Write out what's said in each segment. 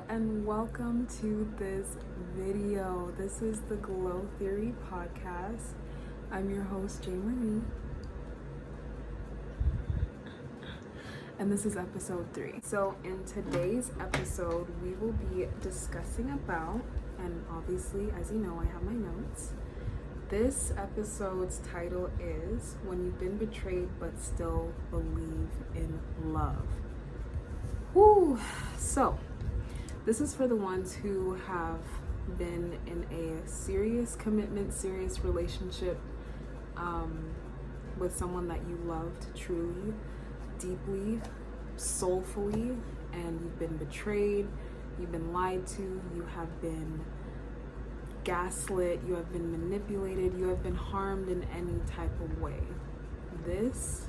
and welcome to this video. This is the Glow Theory podcast. I'm your host, J. Marie, and this is episode 3. So in today's episode, we will be discussing about, and obviously, as you know, I have my notes. This episode's title is When You've Been Betrayed But Still Believe in Love. Woo! So, this is for the ones who have been in a serious commitment, serious relationship with someone that you loved truly, deeply, soulfully, and you've been betrayed, you've been lied to, you have been gaslit, you have been manipulated, you have been harmed in any type of way. This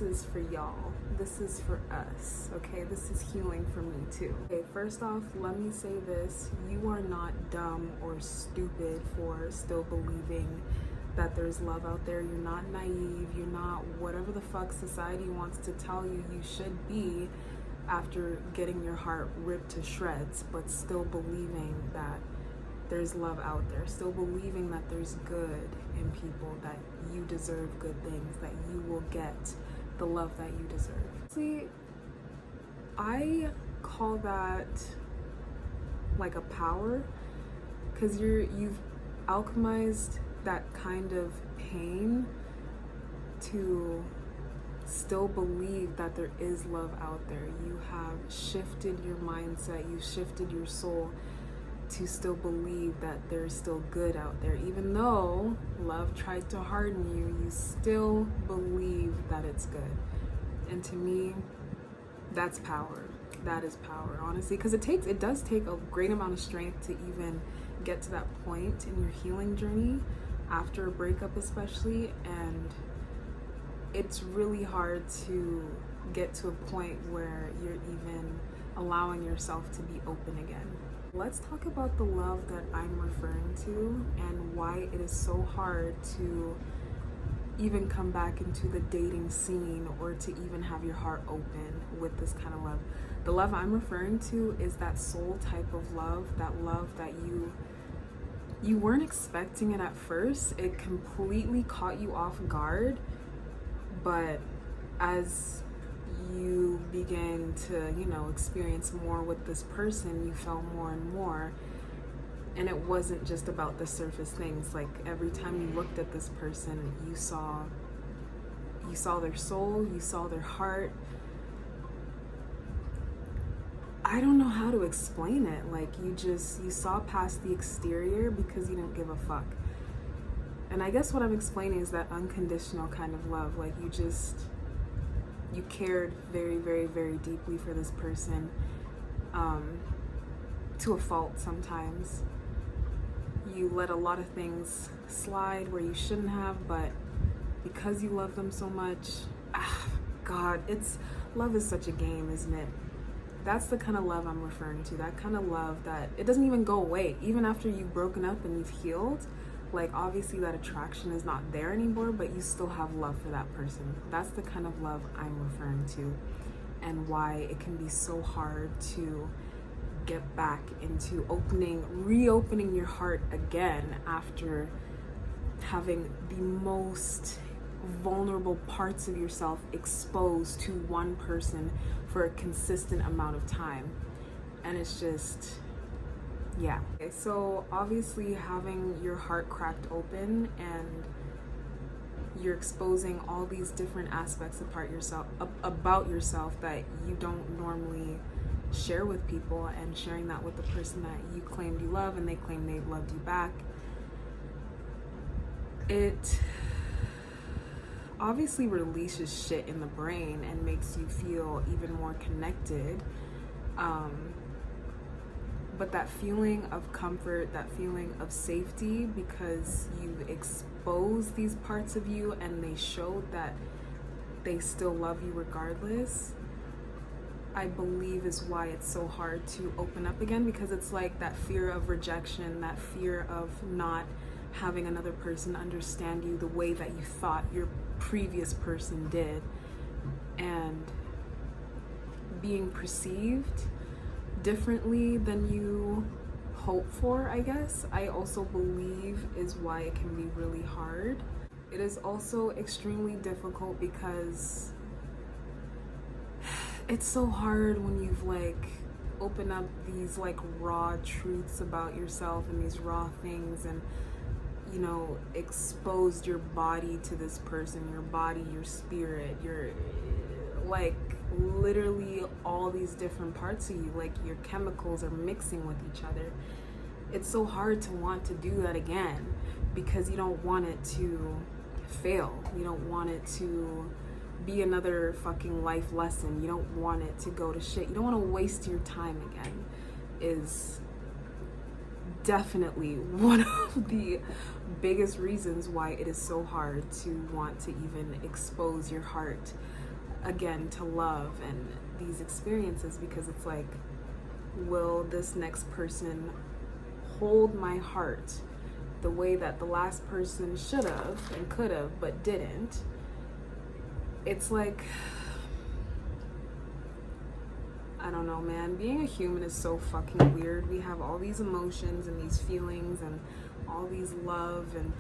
is for y'all. This is for us, okay? This is healing for me too. Okay, first off, let me say this. You are not dumb or stupid for still believing that there's love out there. You're not naive. You're not whatever the fuck society wants to tell you you should be after getting your heart ripped to shreds, but still believing that there's love out there, still believing that there's good in people, that you deserve good things, that you will get the love that you deserve. See, I call that like a power, because you've alchemized that kind of pain to still believe that there is love out there. You have shifted your mindset, you've shifted your soul to still believe that there's still good out there. Even though love tried to harden you, you still believe that it's good. And to me, that's power. That is power, honestly, because it does take a great amount of strength to even get to that point in your healing journey after a breakup especially, and it's really hard to get to a point where you're even allowing yourself to be open again. Let's talk about the love that I'm referring to and why it is so hard to even come back into the dating scene or to even have your heart open with this kind of love. The love I'm referring to is that soul type of love that you weren't expecting it at first. It completely caught you off guard, but as you began to, experience more with this person, you felt more and more. And it wasn't just about the surface things. Like every time you looked at this person, you saw their soul, you saw their heart. I don't know how to explain it. Like you saw past the exterior because you didn't give a fuck. And I guess what I'm explaining is that unconditional kind of love. Like you cared very, very, very deeply for this person, to a fault sometimes. You let a lot of things slide where you shouldn't have, but because you love them so much, God, love is such a game, isn't it? That's the kind of love I'm referring to. That kind of love that it doesn't even go away. Even after you've broken up and you've healed, like obviously that attraction is not there anymore, but you still have love for that person. That's the kind of love I'm referring to, and why it can be so hard to get back into reopening your heart again after having the most vulnerable parts of yourself exposed to one person for a consistent amount of time. And it's just, yeah. Okay, so obviously having your heart cracked open and you're exposing all these different aspects about yourself that you don't normally share with people, and sharing that with the person that you claimed you love and they claim they loved you back. It obviously releases shit in the brain and makes you feel even more connected. But that feeling of comfort, that feeling of safety, because you've exposed these parts of you and they showed that they still love you regardless, I believe is why it's so hard to open up again, because it's like that fear of rejection, that fear of not having another person understand you the way that you thought your previous person did, and being perceived differently than you hope for, I guess, I also believe is why it can be really hard. It is also extremely difficult because it's so hard when you've like opened up these like raw truths about yourself and these raw things, and you know, exposed your body to this person, your body, your spirit, your like literally all these different parts of you, like your chemicals are mixing with each other. It's so hard to want to do that again because you don't want it to fail. You don't want it to be another fucking life lesson. You don't want it to go to shit. You don't want to waste your time again, is definitely one of the biggest reasons why it is so hard to want to even expose your heart again to love and these experiences, because it's like, will this next person hold my heart the way that the last person should have and could have but didn't? It's like, I don't know, man. Being a human is so fucking weird. We have all these emotions and these feelings and all these love and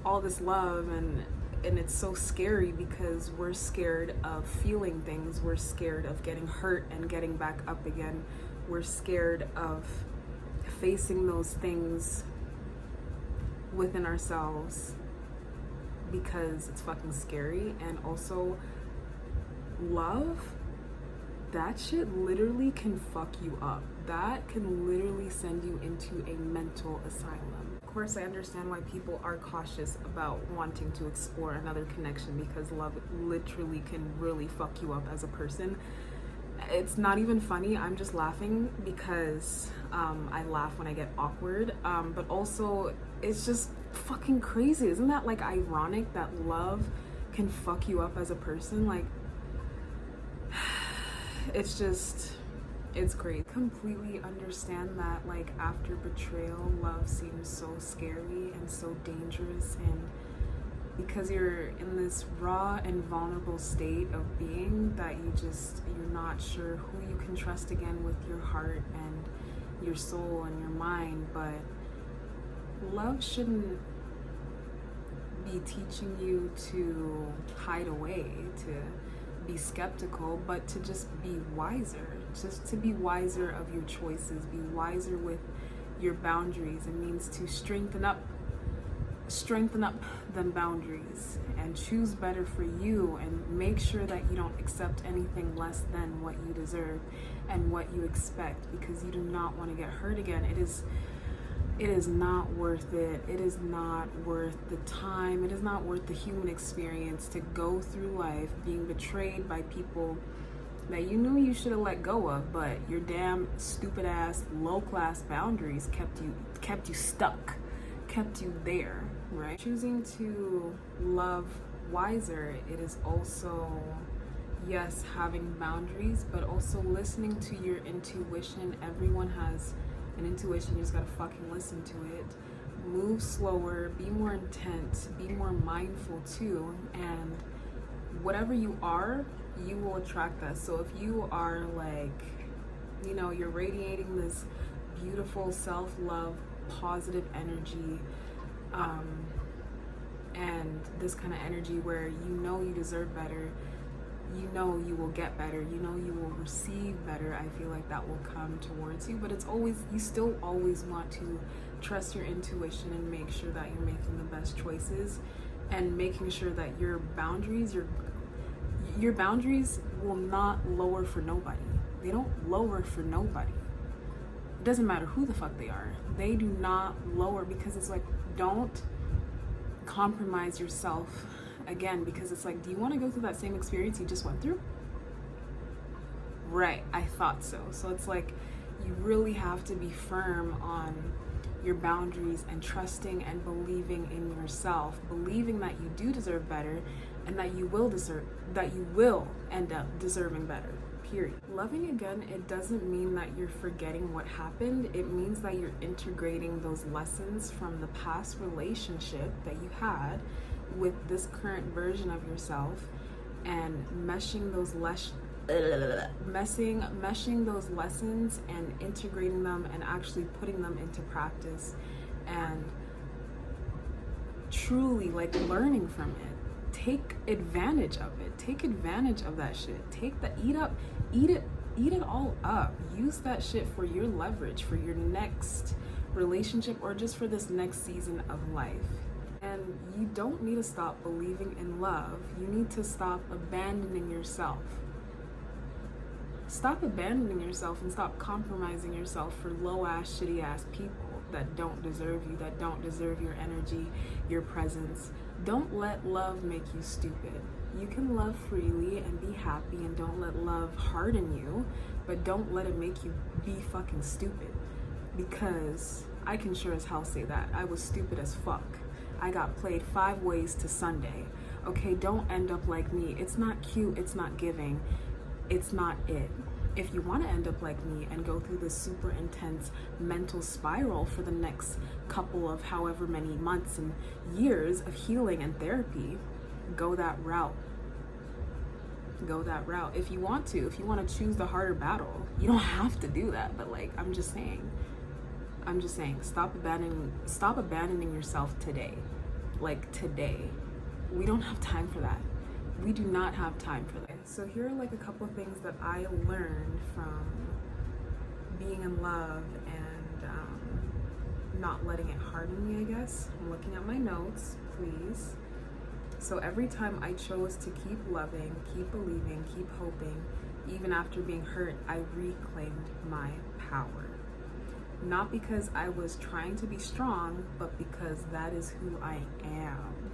all this love, and it's so scary because we're scared of feeling things. We're scared of getting hurt and getting back up again. We're scared of facing those things within ourselves because it's fucking scary. And also, love, that shit literally can fuck you up. That can literally send you into a mental asylum. Of course, I understand why people are cautious about wanting to explore another connection, because love literally can really fuck you up as a person. It's not even funny. I'm just laughing because I laugh when I get awkward. But also, it's just fucking crazy. Isn't that like ironic that love can fuck you up as a person? Like, it's just, it's great. Completely understand that, like, after betrayal, love seems so scary and so dangerous, and because you're in this raw and vulnerable state of being that you're not sure who you can trust again with your heart and your soul and your mind. But love shouldn't be teaching you to hide away, to be skeptical, but to just be wiser, just to be wiser of your choices, be wiser with your boundaries. It means to strengthen up them boundaries and choose better for you, and make sure that you don't accept anything less than what you deserve and what you expect, because you do not want to get hurt again. It is not worth it. It is not worth the time. It is not worth the human experience to go through life being betrayed by people that you knew you should have let go of, but your damn stupid ass low class boundaries kept you stuck, kept you there, right? Choosing to love wiser, it is also, yes, having boundaries, but also listening to your intuition. Everyone has an intuition. You just gotta fucking listen to it. Move slower, be more intent, be more mindful too, and whatever you are, you will attract that. So if you are like, you know, you're radiating this beautiful self-love, positive energy, and this kind of energy where you know you deserve better, you know you will get better, you know you will receive better, I feel like that will come towards you. But it's always, you still always want to trust your intuition and make sure that you're making the best choices, and making sure that your boundaries will not lower for nobody. They don't lower for nobody. It doesn't matter who the fuck they are. They do not lower, because it's like, don't compromise yourself again, because it's like, do you want to go through that same experience you just went through? Right, I thought so. So it's like, you really have to be firm on your boundaries and trusting and believing in yourself, believing that you do deserve better, and that you will end up deserving better, period. Loving again, it doesn't mean that you're forgetting what happened. It means that you're integrating those lessons from the past relationship that you had with this current version of yourself, and meshing those meshing those lessons and integrating them and actually putting them into practice and truly like learning from it. Take advantage of it. Take advantage of that shit. Take the eat it all up. Use that shit for your leverage, for your next relationship, or just for this next season of life. And you don't need to stop believing in love. You need to stop abandoning yourself. Stop abandoning yourself and stop compromising yourself for low ass, shitty ass people that don't deserve you, that don't deserve your energy, your presence. Don't let love make you stupid. You can love freely and be happy, and don't let love harden you, but don't let it make you be fucking stupid. Because I can sure as hell say that. I was stupid as fuck. I got played 5 ways to Sunday. Okay, don't end up like me. It's not cute, it's not giving, it's not it. If you want to end up like me and go through this super intense mental spiral for the next couple of however many months and years of healing and therapy, go that route. Go that route. If you want to choose the harder battle, you don't have to do that. But like, I'm just saying, stop abandoning yourself today. Like today. We don't have time for that. We do not have time for that. So here are like a couple of things that I learned from being in love and not letting it harden me, I guess. I'm looking at my notes, please. So every time I chose to keep loving, keep believing, keep hoping, even after being hurt, I reclaimed my power. Not because I was trying to be strong, but because that is who I am.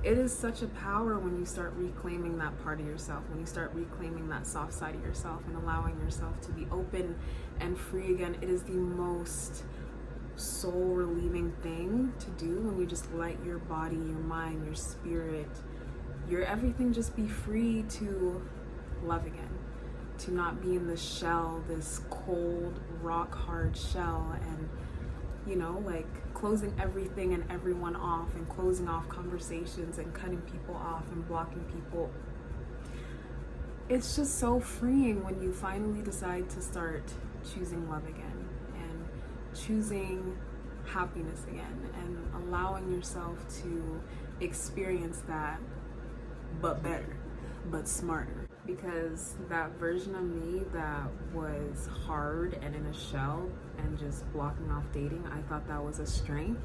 It is such a power when you start reclaiming that part of yourself, when you start reclaiming that soft side of yourself and allowing yourself to be open and free again. It is the most soul relieving thing to do when you just let your body, your mind, your spirit, your everything just be free to love again, to not be in this shell, this cold, rock hard shell, and like closing everything and everyone off and closing off conversations and cutting people off and blocking people. It's just so freeing when you finally decide to start choosing love again and choosing happiness again and allowing yourself to experience that, but better, but smarter. Because that version of me that was hard and in a shell and just blocking off dating, I thought that was a strength,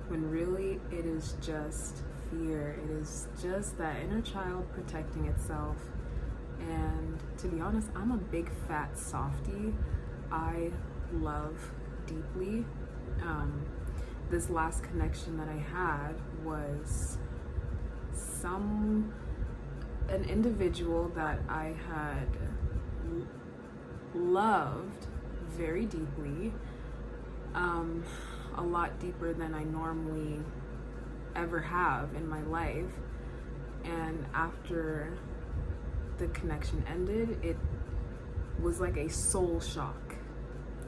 when really it is just fear. It is just that inner child protecting itself. And to be honest, I'm a big fat softie. I love deeply. This last connection that I had was an individual that I had loved very deeply, a lot deeper than I normally ever have in my life. And after the connection ended, it was like a soul shock.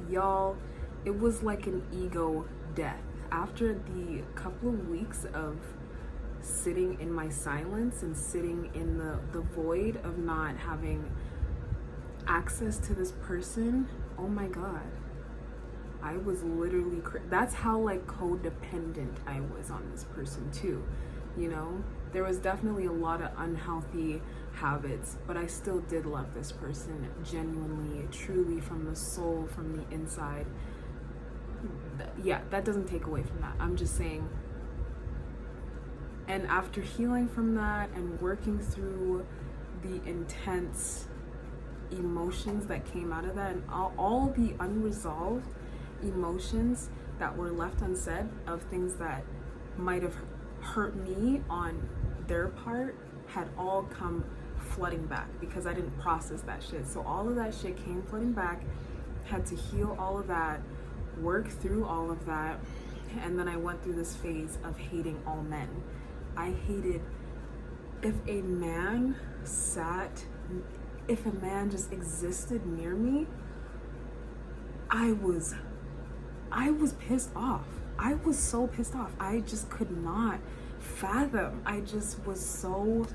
Y'all, it was like an ego death. After the couple of weeks of sitting in my silence and sitting in the void of not having access to this person, oh my God, I was literally that's how like codependent I was on this person too. There was definitely a lot of unhealthy habits, but I still did love this person genuinely, truly, from the soul, from the inside. Yeah, that doesn't take away from that. I'm just saying. And after healing from that and working through the intense emotions that came out of that, and all the unresolved emotions that were left unsaid of things that might have hurt me on their part, had all come flooding back because I didn't process that shit. So all of that shit came flooding back, had to heal all of that, work through all of that, and then I went through this phase of hating all men. I hated if a man just existed near me, I was pissed off. I was so pissed off. I just could not fathom. I just was so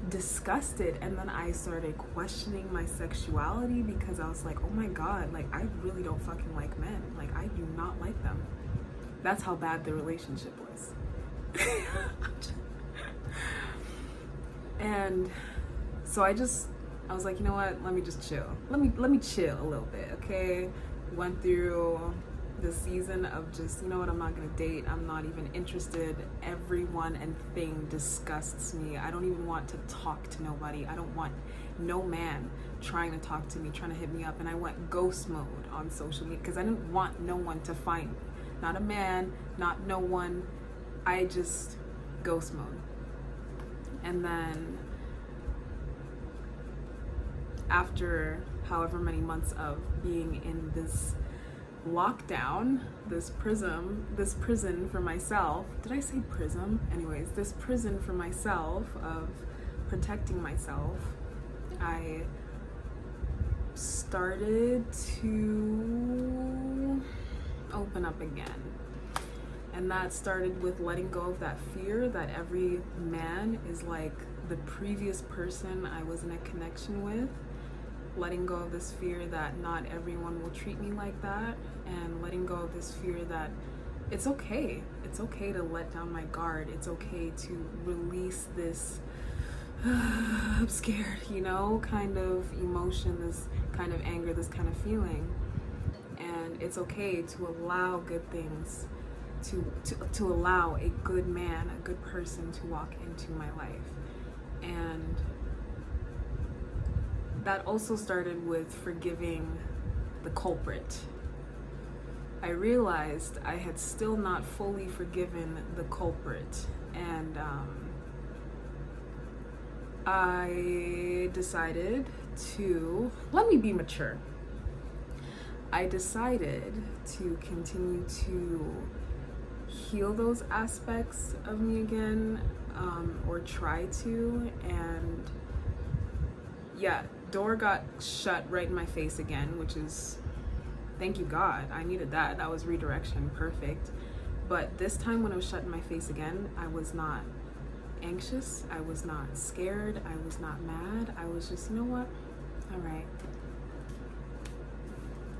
disgusted. And then I started questioning my sexuality because I was like, oh my God, like I really don't fucking like men. Like I do not like them. That's how bad the relationship was. And so I was like, you know what, let me just chill. Let me chill a little bit, okay? Went through the season of just, you know what, I'm not gonna date. I'm not even interested. Everyone and thing disgusts me. I don't even want to talk to nobody. I don't want no man trying to talk to me, trying to hit me up. And I went ghost mode on social media because I didn't want no one to find me. Not a man, not no one. I just ghost mode. And then after however many months of being in this lockdown, this prison for myself, did I say prison? Anyways, this prison for myself of protecting myself, I started to open up again. And that started with letting go of that fear that every man is like the previous person I was in a connection with. Letting go of this fear that not everyone will treat me like that. And letting go of this fear that it's okay. It's okay to let down my guard. It's okay to release this I'm scared, you know, kind of emotion, this kind of anger, this kind of feeling. And it's okay to allow good things, to allow a good man, a good person to walk into my life. And that also started with forgiving the culprit. I realized I had still not fully forgiven the culprit, and I decided to, let me be mature. I decided to continue to heal those aspects of me again, or try to, and yeah, door got shut right in my face again, which is, thank you God, I needed that. That was redirection, perfect. But this time when it was shut in my face again, I was not anxious, I was not scared, I was not mad. I was just, you know what, all right.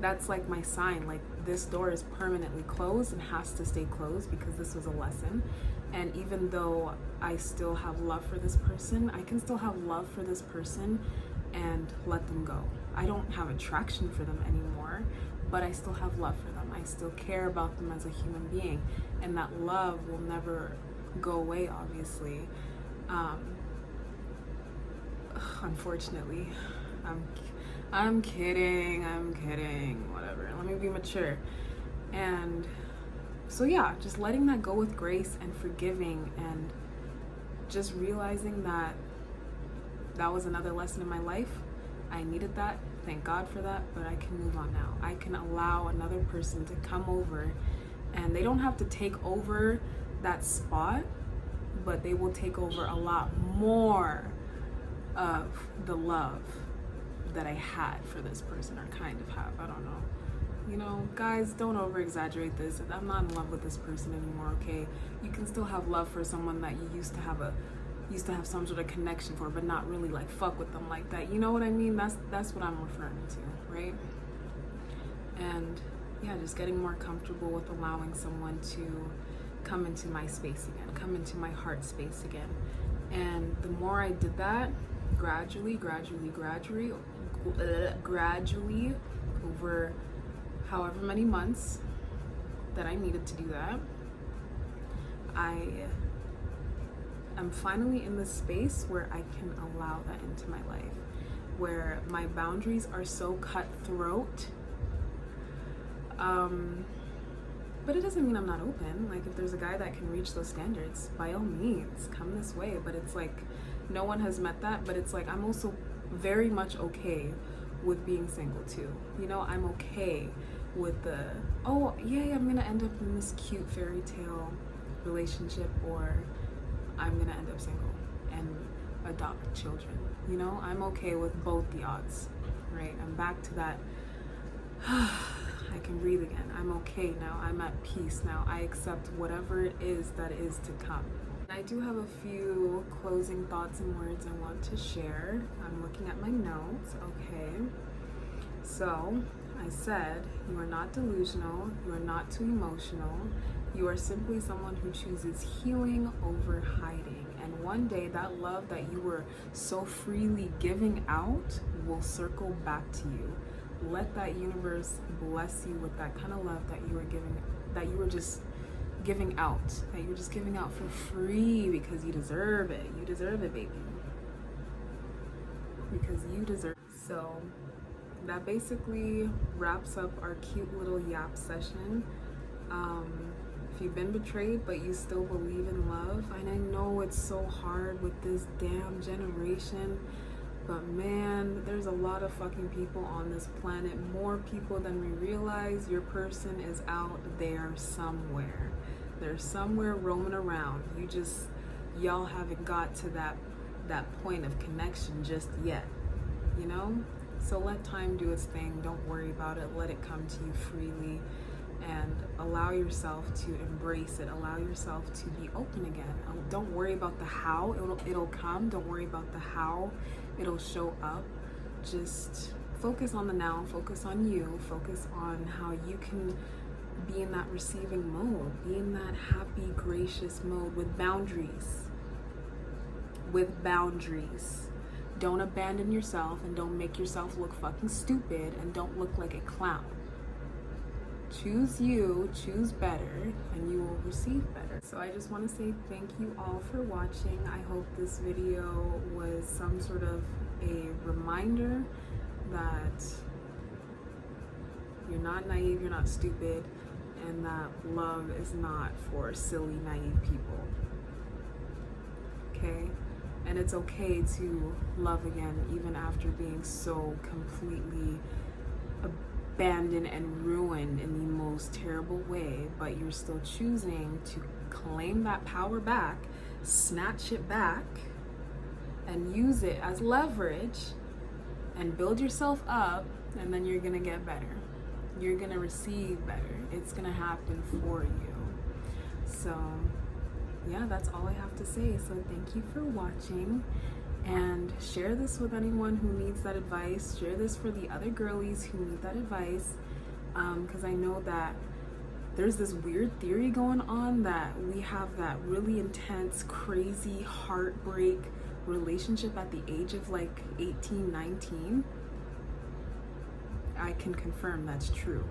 That's like my sign, like this door is permanently closed and has to stay closed because this was a lesson. And even though I still have love for this person, I can still have love for this person and let them go. I don't have attraction for them anymore, but I still have love for them. I still care about them as a human being, and that love will never go away, obviously. Unfortunately, I'm kidding, whatever. Let me be mature. And so yeah, just letting that go with grace and forgiving, and just realizing that that was another lesson in my life. I needed that. Thank God for that, but I can move on now. I can allow another person to come over, and they don't have to take over that spot, but they will take over a lot more of the love that I had for this person, or kind of have. I don't know. You know, guys, don't over exaggerate this. I'm not in love with this person anymore, okay? You can still have love for someone that you used to have some sort of connection for, but not really like fuck with them like that. You know what I mean? That's what I'm referring to, right? And yeah, just getting more comfortable with allowing someone to come into my space again, come into my heart space again. And the more I did that, gradually over however many months that I needed to do that, I'm finally in this space where I can allow that into my life, where my boundaries are so cutthroat. But it doesn't mean I'm not open. Like, if there's a guy that can reach those standards, by all means, come this way. But it's like, no one has met that. But it's like, I'm also very much okay with being single too. You know, I'm okay with the, oh, yay, I'm gonna end up in this cute fairy tale relationship, or I'm gonna end up single and adopt children. You know, I'm okay with both the odds, right? I'm back to that. I can breathe again. I'm okay now. I'm at peace now. I accept whatever it is that is to come. I do have a few closing thoughts and words I want to share. I'm looking at my notes, okay? So, I said, you are not delusional, you are not too emotional, you are simply someone who chooses healing over hiding. And one day, that love that you were so freely giving out will circle back to you. Let that universe bless you with that kind of love that you were giving, that you were just giving out, that you're just giving out for free because you deserve it. You deserve it, baby. Because you deserve it. So that basically wraps up our cute little yap session. If you've been betrayed but you still believe in love, and I know it's so hard with this damn generation, but man, there's a lot of fucking people on this planet, more people than we realize. Your person is out there somewhere. They're somewhere roaming around. Y'all haven't got to that point of connection just yet, you know? So let time do its thing. Don't worry about it. Let it come to you freely and allow yourself to embrace it. Allow yourself to be open again. Don't worry about the how it'll come. Don't worry about the how it'll show up. Just focus on the now. Focus on you. Focus on how you can be in that receiving mode. Be in that happy, gracious mode with boundaries. With boundaries. Don't abandon yourself and don't make yourself look fucking stupid and don't look like a clown. Choose you, choose better, and you will receive better. So I just want to say thank you all for watching. I hope this video was some sort of a reminder that you're not naive, you're not stupid, and that love is not for silly, naive people. Okay? And it's okay to love again even after being so completely abandoned and ruined in the most terrible way, but you're still choosing to claim that power back, snatch it back, and use it as leverage and build yourself up, and then you're gonna get better. You're gonna receive better. It's gonna happen for you. So yeah, that's all I have to say. So thank you for watching, and share this with anyone who needs that advice. Share this for the other girlies who need that advice, because I know that there's this weird theory going on that we have that really intense, crazy heartbreak relationship at the age of like 18, 19. I can confirm that's true.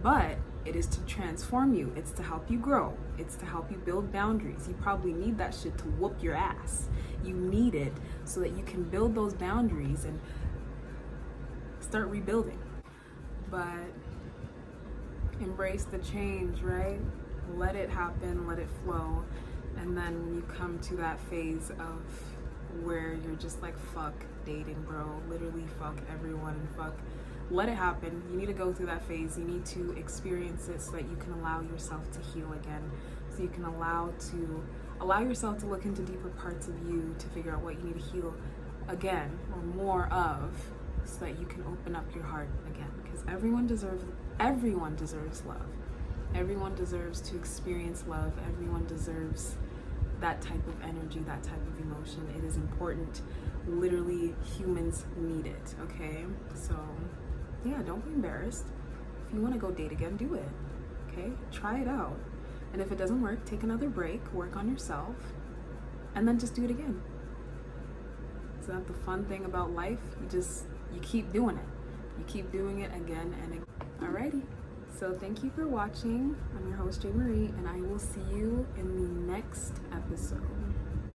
But it is to transform you. It's to help you grow. It's to help you build boundaries. You probably need that shit to whoop your ass. You need it so that you can build those boundaries and start rebuilding. But embrace the change, right? Let it happen, let it flow. And then when you come to that phase of where you're just like, fuck dating, bro. Literally fuck everyone and fuck. Let it happen. You need to go through that phase. You need to experience it so that you can allow yourself to heal again. So you can allow yourself to look into deeper parts of you to figure out what you need to heal again or more of, so that you can open up your heart again. Because everyone deserves love. Everyone deserves to experience love. Everyone deserves that type of energy, that type of emotion. It is important. Literally, humans need it, okay? So yeah, don't be embarrassed. If you want to go date again, do it. Okay? Try it out. And if it doesn't work, take another break, work on yourself, and then just do it again. Isn't that the fun thing about life? You keep doing it. You keep doing it again and again. Alrighty. So thank you for watching. I'm your host, Jay Marie, and I will see you in the next episode.